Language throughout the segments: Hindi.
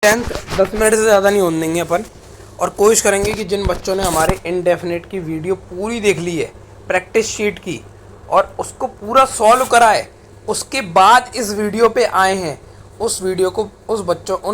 10 10 मिनट से ज़्यादा नहीं होने देंगे अपन। और कोशिश करेंगे कि जिन बच्चों ने हमारे इनडेफिनेट की वीडियो पूरी देख ली है प्रैक्टिस शीट की और उसको पूरा सॉल्व करा है, उसके बाद इस वीडियो पे आए हैं, उस वीडियो को उन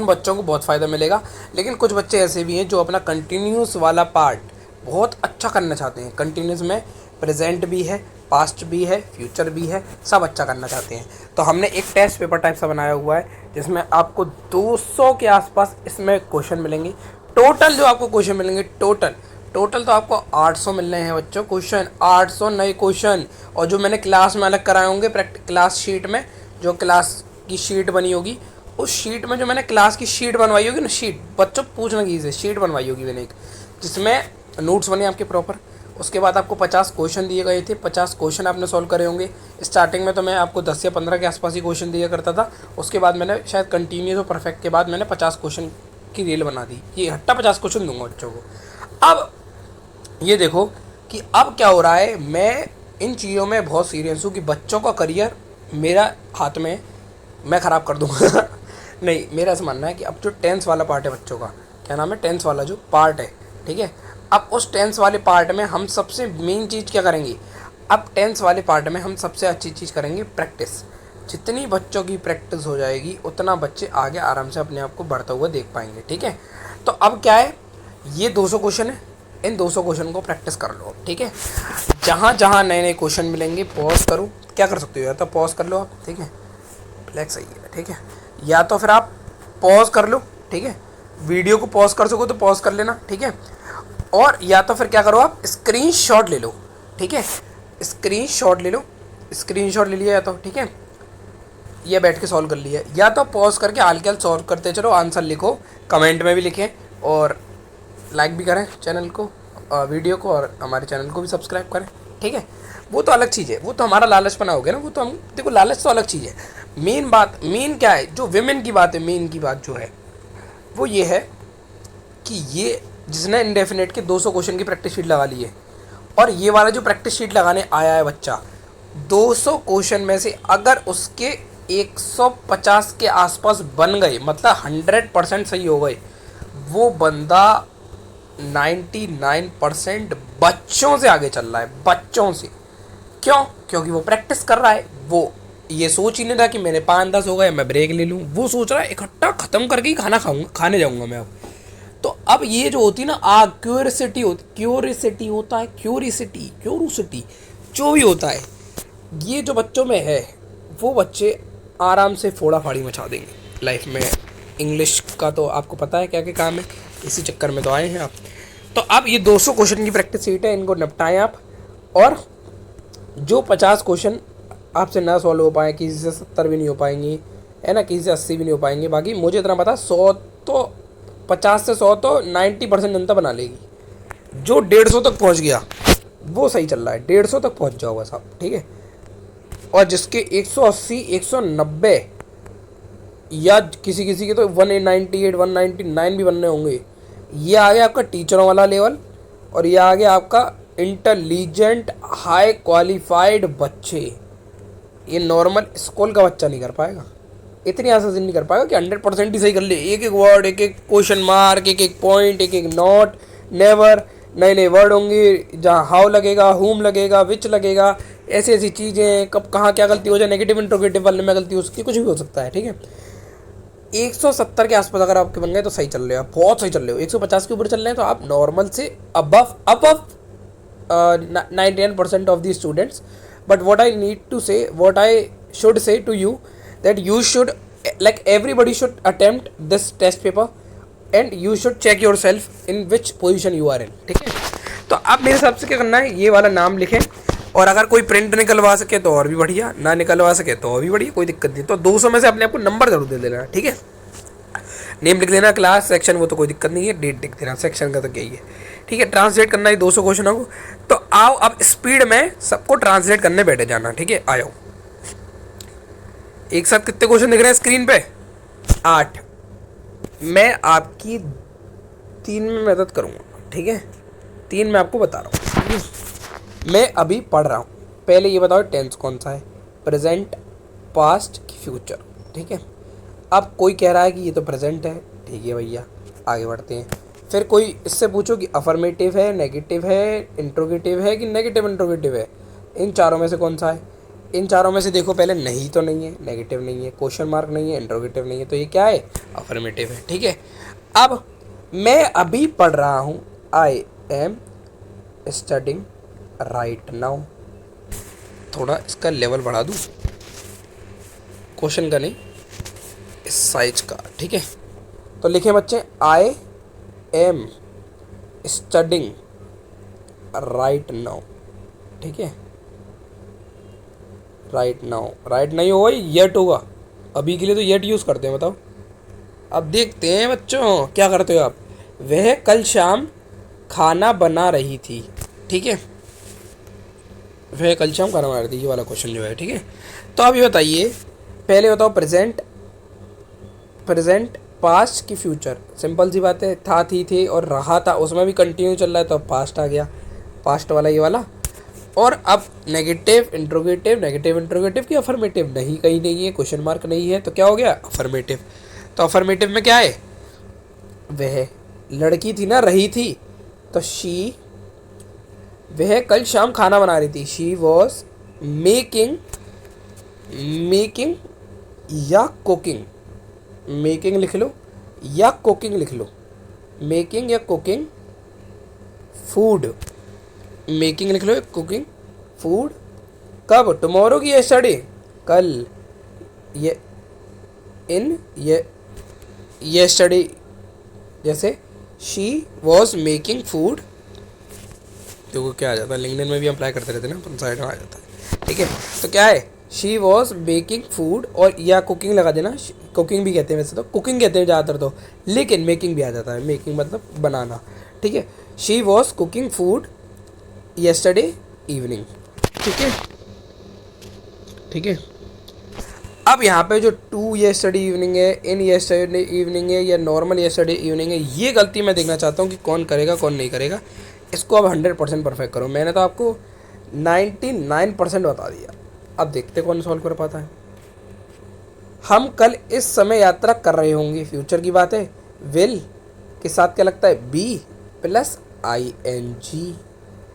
बच्चों को बहुत फ़ायदा मिलेगा। लेकिन कुछ बच्चे ऐसे भी हैं जो अपना कंटिन्यूस वाला पार्ट बहुत अच्छा करना चाहते हैं। कंटिन्यूस में प्रेजेंट भी है, पास्ट भी है, फ्यूचर भी है, सब अच्छा करना चाहते हैं। तो हमने एक टेस्ट पेपर टाइप सा बनाया हुआ है जिसमें आपको 200 के आसपास इसमें क्वेश्चन मिलेंगे। टोटल जो आपको क्वेश्चन मिलेंगे, टोटल तो आपको 800 मिल रहे हैं बच्चों क्वेश्चन, 800 नए क्वेश्चन। और जो मैंने क्लास में अलग कराए होंगे क्लास शीट में, जो क्लास की शीट बनी होगी, उस शीट में जो मैंने क्लास की शीट बनवाई होगी ना, शीट बच्चों पूछना कीजिए, शीट बनवाई होगी मैंने एक, जिसमें नोट्स बने आपके प्रॉपर। उसके बाद आपको 50 क्वेश्चन दिए गए थे, 50 क्वेश्चन आपने सॉल्व करे होंगे। स्टार्टिंग में तो मैं आपको 10 या 15 के आसपास ही क्वेश्चन दिया करता था। उसके बाद मैंने शायद कंटिन्यूस और परफेक्ट के बाद मैंने 50 क्वेश्चन की रील बना दी। ये हट्टा 50 क्वेश्चन दूंगा बच्चों को। अब ये देखो कि अब क्या हो रहा है, मैं इन चीज़ों में बहुत सीरियस हूँ कि बच्चों का करियर मेरा हाथ में, मैं ख़राब कर दूँगा नहीं, मेरा ऐसा मानना है कि अब जो टेंस वाला पार्ट है बच्चों का, क्या नाम है, टेंस वाला जो पार्ट है, ठीक है, अब उस टेंस वाले पार्ट में हम सबसे मेन चीज़ क्या करेंगे, अब टेंस वाले पार्ट में हम सबसे अच्छी चीज़ करेंगे प्रैक्टिस। जितनी बच्चों की प्रैक्टिस हो जाएगी उतना बच्चे आगे आराम से अपने आप को बढ़ता हुआ देख पाएंगे, ठीक है। तो अब क्या है, ये 200 क्वेश्चन है, इन 200 क्वेश्चन को प्रैक्टिस कर लो, ठीक है। जहाँ जहाँ नए नए क्वेश्चन मिलेंगे पॉज करो, क्या कर सकते हो, या तो पॉज कर लो आप, ठीक है, ब्लैक सही है, ठीक है, या तो फिर आप पॉज कर लो, ठीक है, वीडियो को पॉज कर सको तो पॉज कर लेना, ठीक है। और या तो फिर क्या करो, आप स्क्रीनशॉट ले लो, ठीक है, स्क्रीनशॉट ले लो, स्क्रीनशॉट ले लिया या तो, ठीक है, ये बैठ के सॉल्व कर लिया, या तो पॉज करके हाल के हाल सॉल्व करते चलो, आंसर लिखो, कमेंट में भी लिखें और लाइक भी करें चैनल को, वीडियो को, और हमारे चैनल को भी सब्सक्राइब करें, ठीक है। वो तो अलग चीज़ है, वो तो हमारा लालचपना हो गया ना, वो तो हम देखो, लालच तो अलग चीज़ है। मेन क्या है, जो विमेन की बात है, मेन की बात जो है वो ये है कि ये जिसने इंडेफिनेट के 200 क्वेश्चन की प्रैक्टिस शीट लगा ली है, और ये वाला जो प्रैक्टिस शीट लगाने आया है बच्चा, 200 क्वेश्चन में से अगर उसके 150 के आसपास बन गए, मतलब 100% सही हो गए, वो बंदा 99% बच्चों से आगे चल रहा है, बच्चों से। क्यों? क्योंकि वो प्रैक्टिस कर रहा है। वो ये सोच ही नहीं रहा कि मैंने 5-10 हो गए मैं ब्रेक ले लूँ, वो सोच रहा है इकट्ठा ख़त्म करके ही खाने जाऊँगा मैं अब। तो अब ये जो होती ना क्यूरियोसिटी होता है, क्यूरियोसिटी जो भी होता है, ये जो बच्चों में है, वो बच्चे आराम से फोड़ा फाड़ी मचा देंगे लाइफ में। इंग्लिश का तो आपको पता है क्या क्या काम है, इसी चक्कर में तो आए हैं आप। तो अब ये 200 क्वेश्चन की प्रैक्टिस शीट है, इनको निपटाएं आप। और जो 50 क्वेश्चन आपसे ना सॉल्व हो पाए, किसी से 70 भी नहीं हो पाएंगी, है ना, किसी से 80 भी नहीं हो पाएंगे, बाकी मुझे इतना पता 100 तो 50 से 100 तो 90% जनता बना लेगी। जो 150 तक पहुंच गया वो सही चल रहा है, 150 तक पहुंच जाओ बस आप, ठीक है। और जिसके 180, 190 या किसी किसी के तो 198, 199 भी बनने होंगे, ये आ गया आपका टीचरों वाला लेवल, और ये आ गया आपका इंटेलिजेंट हाई क्वालिफाइड बच्चे। ये नॉर्मल स्कूल का बच्चा नहीं कर पाएगा, इतनी आसानी नहीं कर पाएगा कि 100% ही सही कर ले, एक एक वर्ड, एक एक क्वेश्चन मार्क, एक एक पॉइंट, एक एक नोट, नेवर, नए नए वर्ड होंगे जहाँ हाउ लगेगा, हुम लगेगा, विच लगेगा, ऐसी ऐसी चीज़ें, कब कहाँ क्या गलती हो जाए, नेगेटिव इंट्रोगेटिव वाले में गलती हो सकती है, कुछ भी हो सकता है, ठीक है। 170 के आसपास अगर आपके बन गए तो सही चल रहे हो आप, बहुत सही चल रहे हो। 150 के ऊपर चल रहे हैं तो आप नॉर्मल से above 99% of the students. But what I should say to you that you should, like everybody should attempt this test paper and you should check yourself in which position you are in, ठीक है। तो आप मेरे हिसाब से क्या करना है, ये वाला नाम लिखें, और अगर कोई प्रिंट निकलवा सके तो और भी बढ़िया, ना निकलवा सके तो और भी बढ़िया, कोई दिक्कत नहीं। तो 200 में से अपने आपको नंबर जरूर दे देना, ठीक है। नेम लिख देना, क्लास, सेक्शन, वो तो कोई दिक्कत नहीं है, डेट लिख देना, सेक्शन का तो क्या ही है, ठीक है। ट्रांसलेट करना है 200 क्वेश्चनों को। तो आओ अब स्पीड में सबको ट्रांसलेट करने बैठे जाना, ठीक है। आओ, एक साथ कितने क्वेश्चन दिख रहे हैं स्क्रीन पे? 8। मैं आपकी 3 में मदद करूँगा, ठीक है। 3 मैं आपको बता रहा हूँ, मैं अभी पढ़ रहा हूँ। पहले ये बताओ टेंस कौन सा है, प्रेजेंट, पास्ट की फ्यूचर, ठीक है। अब कोई कह रहा है कि ये तो प्रेजेंट है, ठीक है भैया, आगे बढ़ते हैं। फिर कोई इससे पूछो कि अफर्मेटिव है, नेगेटिव है, इंट्रोगेटिव है कि नेगेटिव इंट्रोगेटिव है, इन चारों में से कौन सा है? इन चारों में से देखो पहले, नहीं तो नहीं है, नेगेटिव नहीं है, क्वेश्चन मार्क नहीं है, इंट्रोगेटिव नहीं है, तो ये क्या है? अफर्मेटिव है। ठीक है, अब मैं अभी पढ़ रहा हूँ, I am studying right now. थोड़ा इसका लेवल बढ़ा दूँ, क्वेश्चन का नहीं, इस साइज का। ठीक है, तो लिखे बच्चे, I am studying right now. ठीक है, राइट नाउ, राइट नहीं होगा, येट होगा। अभी के लिए तो येट यूज़ करते हैं, बताओ। अब देखते हैं बच्चों क्या करते हो आप। वह कल शाम खाना बना रही थी। ठीक है, वह कल शाम खाना बना रही थी, ये वाला क्वेश्चन जो है। ठीक है, तो अब ये बताइए, पहले बताओ प्रेजेंट, प्रेजेंट, पास्ट की फ्यूचर। सिंपल सी बात है, था, थी, थे और रहा था, उसमें भी कंटिन्यू चल रहा है, तो अब पास्ट आ गया, पास्ट वाला ये वाला। और अब नेगेटिव इंट्रोगेटिव, नेगेटिव इंट्रोगेटिव की अफर्मेटिव नहीं, कहीं नहीं है, क्वेश्चन मार्क नहीं है, तो क्या हो गया? अफर्मेटिव। तो अफर्मेटिव में क्या है? वह लड़की थी ना, रही थी, तो शी, वह कल शाम खाना बना रही थी, शी वॉज मेकिंग, मेकिंग या कुकिंग, मेकिंग लिख लो या कुकिंग लिख लो, मेकिंग या कुकिंग फूड, मेकिंग लिख लो, कुकिंग फूड। कब? टुमारो की यस्टरडे, कल, ये इन ये यस्टरडे, जैसे शी वॉज मेकिंग फूड, देखो क्या आ जाता है, लिंक्डइन में भी अप्लाई करते रहते हैं ना, अपन साइड में आ जाता है। ठीक है, तो क्या है? शी वॉज बेकिंग फूड, और या कुकिंग लगा देना, कुकिंग भी कहते हैं, वैसे तो कुकिंग कहते हैं ज़्यादातर तो, लेकिन मेकिंग भी आ जाता है, मेकिंग मतलब बनाना। ठीक है, she was cooking food yesterday evening. ठीक है, ठीक है। अब यहाँ पे जो टू येस्टरडे इवनिंग है, इन येस्टरडे इवनिंग है, या नॉर्मल येस्टरडे इवनिंग है, ये गलती मैं देखना चाहता हूँ कि कौन करेगा कौन नहीं करेगा। इसको अब 100% परफेक्ट करो। मैंने तो आपको 99% बता दिया, अब देखते कौन सॉल्व कर पाता है। हम कल इस समय यात्रा कर रहे होंगे, फ्यूचर की बात है, विल के साथ क्या लगता है? B plus ING।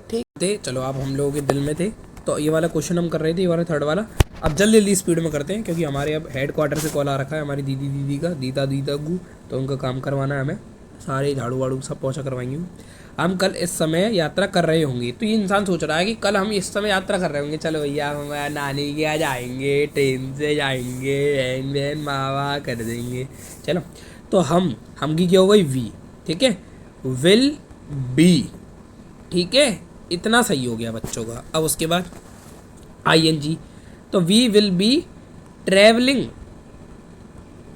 ठीक थे, चलो आप हम लोगों के दिल में थे, तो ये वाला क्वेश्चन हम कर रहे थे, ये वाला थर्ड वाला। अब जल्दी जल्दी स्पीड में करते हैं, क्योंकि हमारे अब हेड क्वार्टर से कॉल आ रखा है, हमारी दीदी का, दीदा गू, तो उनका काम करवाना है हमें, सारे झाड़ू वाड़ू सब पोछा करवाएंगे। हम कल इस समय यात्रा कर रहे होंगे, तो ये इंसान सोच रहा है कि कल हम इस समय यात्रा कर रहे होंगे, चलो भैया हम नानी के यहाँ जाएंगे, ट्रेन से जाएंगे, वैन वैन मावा कर देंगे। चलो, तो हम की क्या हो गई? वी। ठीक है, विल बी। ठीक है, इतना सही हो गया बच्चों का। अब उसके बाद ING, तो we will be travelling,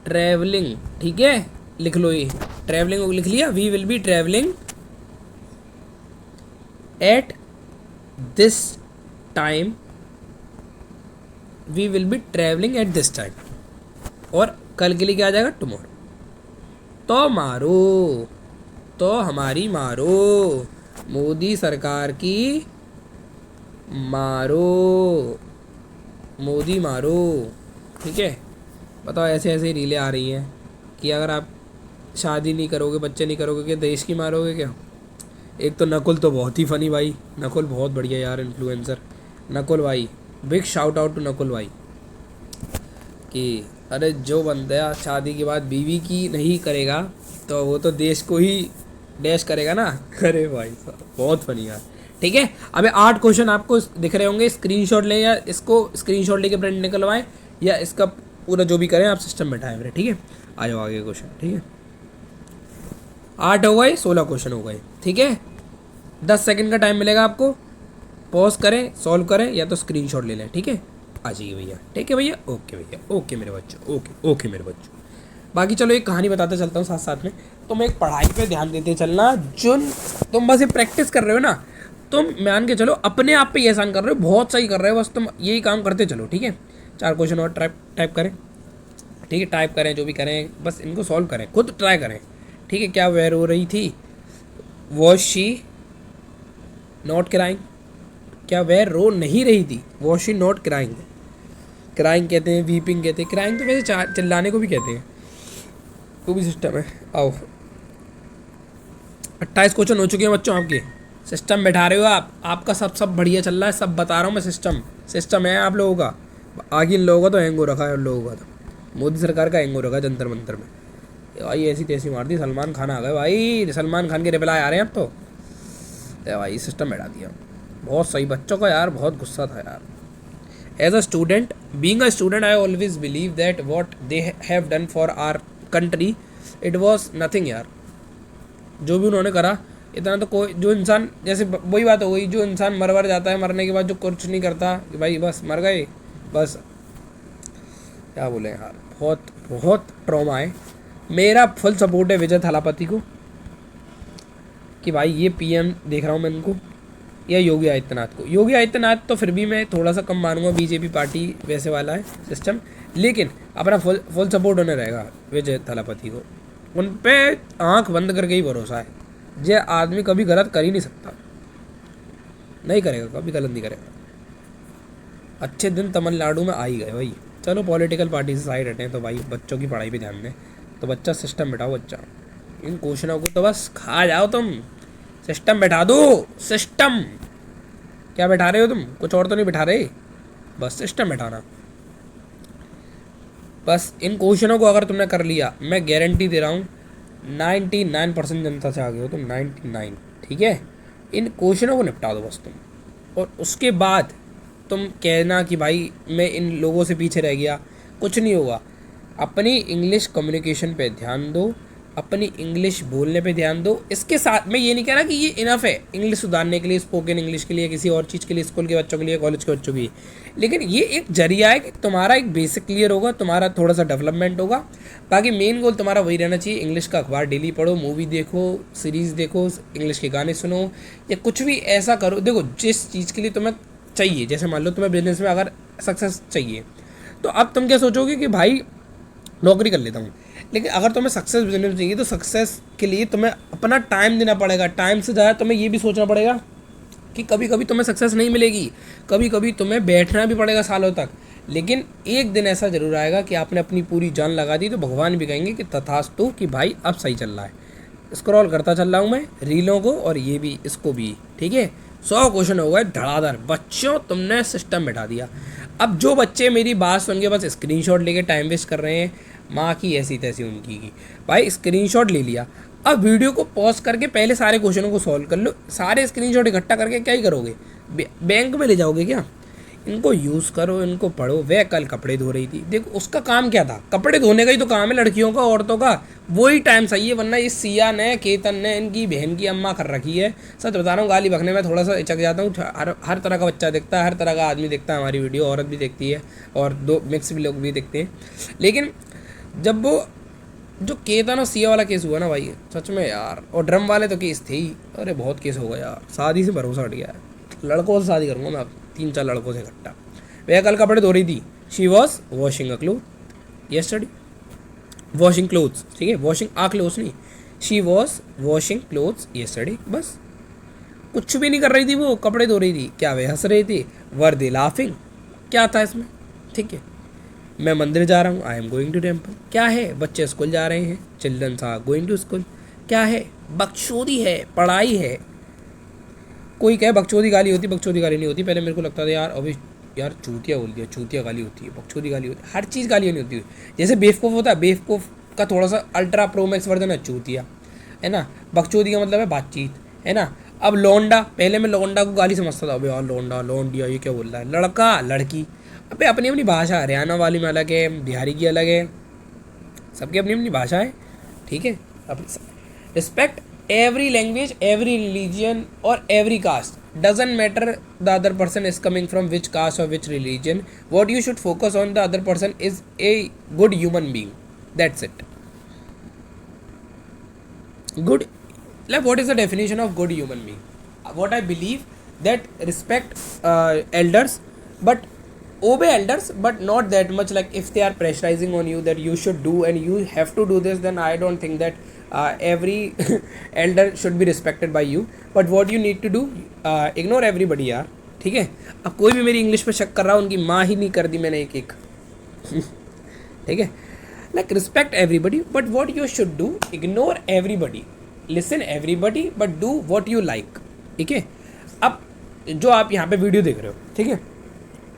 travelling. ठीक है, लिख लो, ये ट्रैवलिंग लिख लिया, we will be travelling at this time, we will be travelling at this time. और कल के लिए क्या आ जाएगा? टुमारो। तो मारो, तो हमारी मारो, मोदी सरकार की मारो, मोदी मारो। ठीक है, बताओ, ऐसे ऐसे रीलें आ रही हैं कि अगर आप शादी नहीं करोगे, बच्चे नहीं करोगे, क्या देश की मारोगे क्या? एक तो नकुल तो बहुत ही फनी भाई, नकुल बहुत बढ़िया यार इन्फ्लुएंसर, नकुल भाई, big shout out to Nakul भाई, कि अरे जो बंदा शादी के बाद बीवी की नहीं करेगा, तो वो तो देश को ही डैश करेगा ना। अरे भाई साहब, बहुत फनी यार। ठीक है, अबे 8 क्वेश्चन आपको दिख रहे होंगे, स्क्रीनशॉट लें, या इसको स्क्रीनशॉट लेके प्रिंट निकलवाएं, या इसका पूरा जो भी करें आप सिस्टम बैठाएं मेरे। ठीक है, आ जाओ आगे क्वेश्चन। ठीक है, 8 हो गए, 16 क्वेश्चन हो गए। ठीक है, 10 सेकंड का टाइम मिलेगा आपको, पॉज करें, सॉल्व करें, या तो स्क्रीनशॉट ले लें। ठीक है, आ जाइए भैया। ठीक है भैया, ओके भैया, ओके मेरे बच्चों, ओके ओके मेरे बच्चों। बाकी चलो एक कहानी बताते चलता हूँ साथ साथ में। तुम एक पढ़ाई पे ध्यान देते चलना, जो तुम बस ये प्रैक्टिस कर रहे हो ना, तुम मान के चलो अपने आप पे ये आसान कर रहे हो, बहुत सही कर रहे हो, बस तुम यही काम करते चलो। ठीक है, 4 क्वेश्चन और टाइप करें। ठीक है, टाइप करें, जो भी करें, बस इनको सॉल्व करें, खुद ट्राई करें। ठीक है, क्या वेयर हो रही थी? Was she not crying? क्या वह रो नहीं रही थी? Was she not crying? Crying कहते हैं, वीपिंग कहते हैं, क्राइंग तो वैसे चिल्लाने को भी कहते हैं। वो भी सिस्टम है। आओ 28 क्वेश्चन हो चुके हैं बच्चों आपके। सिस्टम बैठा रहे हो आप, आपका सब बढ़िया चल रहा है, सब बता रहा हूँ मैं। सिस्टम है आप लोगों का। आगे इन लोगों का तो हैंग हो रखा है, उन लोगों का तो मोदी सरकार का हैंग हो रखा है जंतर मंतर में। भाई ऐसी तैसी मार दी, सलमान खान आ गए भाई, सलमान खान के रिप्लाई आ रहे हैं अब तो। भाई सिस्टम बैठा दिया बहुत सही बच्चों का यार, बहुत गुस्सा था यार। As a student, being a student, I always believe that what they have done for our country, it was nothing यार। जो भी उन्होंने करा इतना तो कोई, जो इंसान जैसे वही बात हो गई, जो इंसान मर जाता है, मरने के बाद जो कुछ नहीं करता कि भाई बस मर गए बस, क्या बोले यार, बहुत बहुत ट्रॉमा है। मेरा फुल सपोर्ट है विजय थालापति को कि भाई ये पीएम देख रहा हूँ मैं इनको, या योगी आदित्यनाथ को। योगी आदित्यनाथ तो फिर भी मैं थोड़ा सा कम मानूंगा, बीजेपी पार्टी वैसे वाला है सिस्टम, लेकिन अपना फुल सपोर्ट होने रहेगा विजय थालापति को। उन पे आंख बंद करके ही भरोसा है। ये आदमी कभी गलत कर ही नहीं सकता, नहीं करेगा, कभी गलत नहीं करेगा। अच्छे दिन तमिलनाडु में आ ही गए भाई। चलो पॉलिटिकल पार्टी से साइड हटें तो भाई बच्चों की पढ़ाई पे ध्यान दें। तो बच्चा सिस्टम बैठाओ, बच्चा इन क्वेश्चनों को तो बस खा जाओ तुम। सिस्टम बैठा दो, सिस्टम। क्या बैठा रहे हो तुम, कुछ और तो नहीं बैठा रहे, बस सिस्टम बैठाना। बस इन क्वेश्चनों को अगर तुमने कर लिया, मैं गारंटी दे रहा हूँ 99% जनता से आगे हो तुम, 99। ठीक है, इन क्वेश्चनों को निपटा दो बस तुम, और उसके बाद तुम कहना कि भाई मैं इन लोगों से पीछे रह गया। कुछ नहीं होगा। अपनी इंग्लिश कम्युनिकेशन पे ध्यान दो, अपनी इंग्लिश बोलने पे ध्यान दो। इसके साथ मैं ये नहीं कह रहा कि ये इनफ है इंग्लिश सुधारने के लिए, स्पोकन इंग्लिश के लिए, किसी और चीज़ के लिए, स्कूल के बच्चों के लिए, कॉलेज के बच्चों के लिए, लेकिन ये एक जरिया है कि तुम्हारा एक बेसिक क्लियर होगा, तुम्हारा थोड़ा सा डेवलपमेंट होगा। बाकी मेन गोल तुम्हारा वही रहना चाहिए, इंग्लिश का अखबार डेली पढ़ो, मूवी देखो, सीरीज़ देखो, इंग्लिश के गाने सुनो, या कुछ भी ऐसा करो। देखो जिस चीज़ के लिए तुम्हें चाहिए, जैसे मान लो तुम्हें बिजनेस में अगर सक्सेस चाहिए, तो अब तुम क्या सोचोगे कि भाई नौकरी कर लेता हूँ, लेकिन अगर तुम्हें सक्सेस बिजनेस में चाहिए तो सक्सेस के लिए तुम्हें अपना टाइम देना पड़ेगा। टाइम से ज़्यादा तुम्हें ये भी सोचना पड़ेगा कि कभी कभी तुम्हें सक्सेस नहीं मिलेगी, कभी कभी तुम्हें बैठना भी पड़ेगा सालों तक, लेकिन एक दिन ऐसा जरूर आएगा कि आपने अपनी पूरी जान लगा दी तो भगवान भी कहेंगे कि तथास्तु, कि भाई अब सही चल रहा है। स्क्रॉल करता चल रहा हूँ मैं रीलों को, और ये भी, इसको भी। ठीक है, 100 क्वेश्चन हो गए धड़ाधड़। बच्चों तुमने सिस्टम बैठा दिया। अब जो बच्चे मेरी बात सुन के बस स्क्रीनशॉट लेके टाइम वेस्ट कर रहे हैं, माँ की ऐसी तैसी उनकी की, भाई स्क्रीनशॉट ले लिया, अब वीडियो को पॉज करके पहले सारे क्वेश्चनों को सॉल्व कर लो। सारे स्क्रीनशॉट इकट्ठा करके क्या ही करोगे, बैंक में ले जाओगे क्या? इनको यूज़ करो, इनको पढ़ो। वह कल कपड़े धो रही थी, देखो उसका काम क्या था, कपड़े धोने का ही तो काम है लड़कियों का, औरतों का, वही टाइम सही है। वरना इस सिया ने, केतन ने, इनकी बहन की अम्मा कर रखी है। सच बता रहा हूँ, गाली बकने में थोड़ा सा इचक जाता हूँ। हर तरह का बच्चा देखता है, हर तरह का आदमी देखता है हमारी वीडियो, औरत भी देखती है और दो मिक्स भी लोग भी देखते हैं। लेकिन जब वो जो केतन और सिया वाला केस हुआ ना भाई, सच में यार, और ड्रम वाले तो केस थे ही, अरे बहुत केस हो गया यार, शादी से भरोसा हट गया है। लड़कों से शादी करूँगा मैं अब, 3-4 लड़कों से इकट्ठा। वह कल कपड़े धो रही थी, she was washing a cloth yesterday, washing clothes, ठीक है, वॉशिंग आ क्लोथ्स नहीं, she was washing clothes yesterday. बस कुछ भी नहीं कर रही थी वो, कपड़े धो रही थी। क्या वे हंस रही थी? वर दे लाफिंग? क्या था इसमें? ठीक है, मैं मंदिर जा रहा हूँ, I am going to temple. क्या है? बच्चे स्कूल जा रहे हैं, childrens are going to school. क्या है? बकचोदी है, पढ़ाई है। कोई कहे बकचोदी गाली होती, बकचोदी गाली नहीं होती। पहले मेरे को लगता था यार, अभी यार चूतिया बोल दिया, चूतिया गाली होती है, बकचोदी गाली होती है, हर चीज़ गाली नहीं होती। जैसे बेवकूफ़ होता है, बेवकूफ़ का थोड़ा सा अल्ट्रा प्रो मैक्स वर्जन है चूतिया, है ना। बकचोदी का मतलब है बातचीत, है ना। अब लौंडा, पहले मैं लौंडा को गाली समझता था, अबे यार लौंडा, लौंडिया, ये क्या बोल रहा है। लड़का, लड़की, अबे अपनी अपनी भाषा, हरियाणा वाली में अलग है, बिहारी की अलग है, सबकी अपनी अपनी भाषा है, ठीक है। अब respect every language, every religion or every caste. Doesn't matter the other person is coming from which caste or which religion. What you should focus on the other person is a good human being. That's it. Good, like what is the definition of good human being? What I believe that respect elders, but obey elders, but not that much. Like if they are pressurizing on you that you should do and you have to do this, then I don't think that every elder should be respected by you. But what you need to do, ignore everybody यार, ठीक है। अब कोई भी मेरी इंग्लिश पे शक कर रहा है, उनकी माँ ही नहीं कर दी मैंने एक एक ठीक है। Like respect everybody but what you should do, ignore everybody, listen everybody but do what you like. ठीक है, अब जो आप यहाँ पे वीडियो देख रहे हो, ठीक है,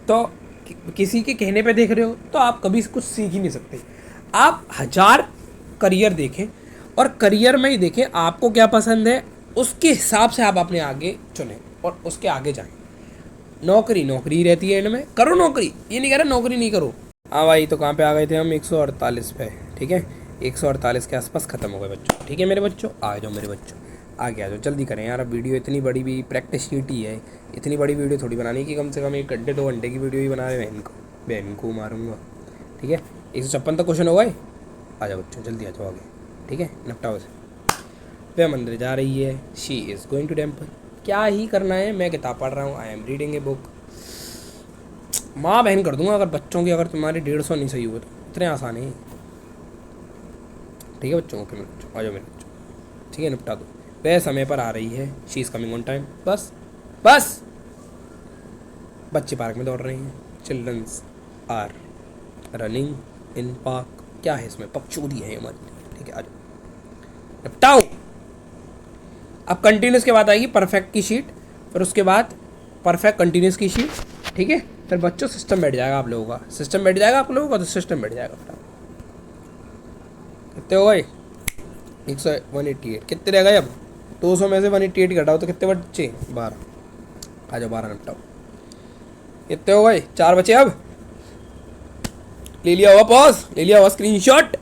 तो किसी के कहने पे देख रहे हो तो आप कभी कुछ सीख ही नहीं सकते। आप 1000 करियर देखें और करियर में ही देखें आपको क्या पसंद है, उसके हिसाब से आप अपने आगे चुनें और उसके आगे जाएं। नौकरी नौकरी रहती है, एंड में करो नौकरी, ये नहीं कह रहा नौकरी नहीं करो। हाँ भाई, तो कहाँ पे आ गए थे हम? 148 पे। ठीक है, 148 के आसपास ख़त्म हो गए बच्चों। ठीक है मेरे बच्चों, आ जाओ मेरे बच्चों, आगे आ जाओ, जल्दी करें यार। अब वीडियो इतनी बड़ी भी प्रैक्टिस शीट ही है, इतनी बड़ी वीडियो थोड़ी बनानी कि कम से कम 1 घंटे 2 घंटे की वीडियो ही बना रहे। बहन को मारूंगा। ठीक है, 156 तक क्वेश्चन हो गए। आ जाओ बच्चों, जल्दी आ जाओ आगे। ठीक है, निपटाओ से। वह मंदिर जा रही है, she is going to temple. क्या ही करना है, मैं किताब पढ़ रहा हूँ, I am reading a book. माँ बहन कर दूंगा अगर बच्चों की, अगर तुम्हारे 150 नहीं सही हुए तो। इतने आसान है। ठीक है बच्चों, ओके मेरे बच्चों, आ जाओ मेरे बच्चों। ठीक है, निपटा दो। वह समय पर आ रही है, she is coming on time. बस बस, बच्चे पार्क में दौड़ रहे हैं, childrens are running in park. क्या है इसमें, पक्षोदी है हमारी। ठीक है, आ जाओ, निपटाओ। अब कंटिन्यूस के बाद आएगी परफेक्ट की शीट, फिर उसके बाद परफेक्ट कंटिन्यूस की शीट। ठीक है, फिर बच्चों सिस्टम बैठ जाएगा आप लोगों का, सिस्टम बैठ जाएगा आप लोगों का, तो सिस्टम बैठ जाएगा। कितने हो गए? 188। कितने रह गए अब? 200 में से 188 घटाओ तो कितने बच्चे? 12। आ जाओ, 12 निपटाओ। कितने हो गए? 4 बचे अब। ले लिया हुआ पॉज, ले लिया हुआ स्क्रीनशॉट।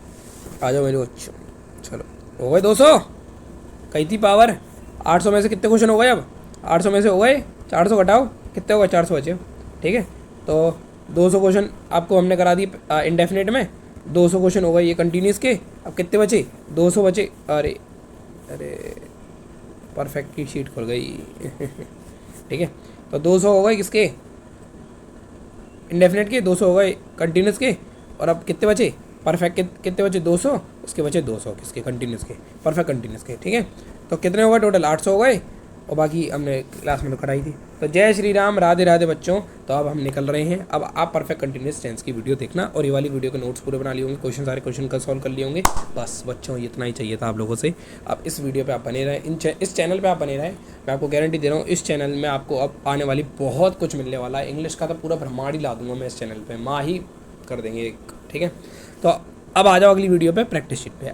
आ जाओ मेरे बच्चों, चलो हो गए 200। कही थी पावर। 800 में से कितने क्वेश्चन हो गए अब? 800 में से हो गए 400 घटाओ, कितने हो गए? 400 बचे। ठीक है, तो 200 क्वेश्चन आपको हमने करा दिए इंडेफिनेट में। 200 क्वेश्चन हो गए ये कंटिन्यूस के। अब कितने बचे? 200 बचे। अरे अरे, परफेक्ट की शीट खुल गई। ठीक है, तो 200 हो गए किसके? इंडेफिनेट के। 200 हो गए कंटिन्यूस के। और अब कितने बचे? परफेक्ट के कितने बचे? 200। उसके बचे 200 किसके? कंटिन्यूस के, परफेक्ट कंटिन्यूस के। ठीक है, तो कितने हो गए टोटल? 800 हो गए, और बाकी हमने क्लास में तो कराई थी। तो जय श्री राम, राधे राधे बच्चों। तो अब हम निकल रहे हैं। अब आप परफेक्ट कंटिन्यूस टेंस की वीडियो देखना, और ये वाली वीडियो के नोट्स पूरे बना लिए होंगे, क्वेश्चन सारे क्वेश्चन का सॉल्व कर लिए होंगे। बस बच्चों, इतना ही चाहिए था आप लोगों से। अब इस वीडियो पे आप बने रहें, इस चैनल पे आप बने रहें। मैं आपको गारंटी दे रहा हूँ, इस चैनल में आपको अब आने वाली बहुत कुछ मिलने वाला है। इंग्लिश का तो पूरा ब्रह्मांड ही ला दूंगा मैं इस चैनल पर, माँ ही कर देंगे एक। ठीक है, तो अब आ जाओ अगली वीडियो पे, प्रैक्टिस शीट पे।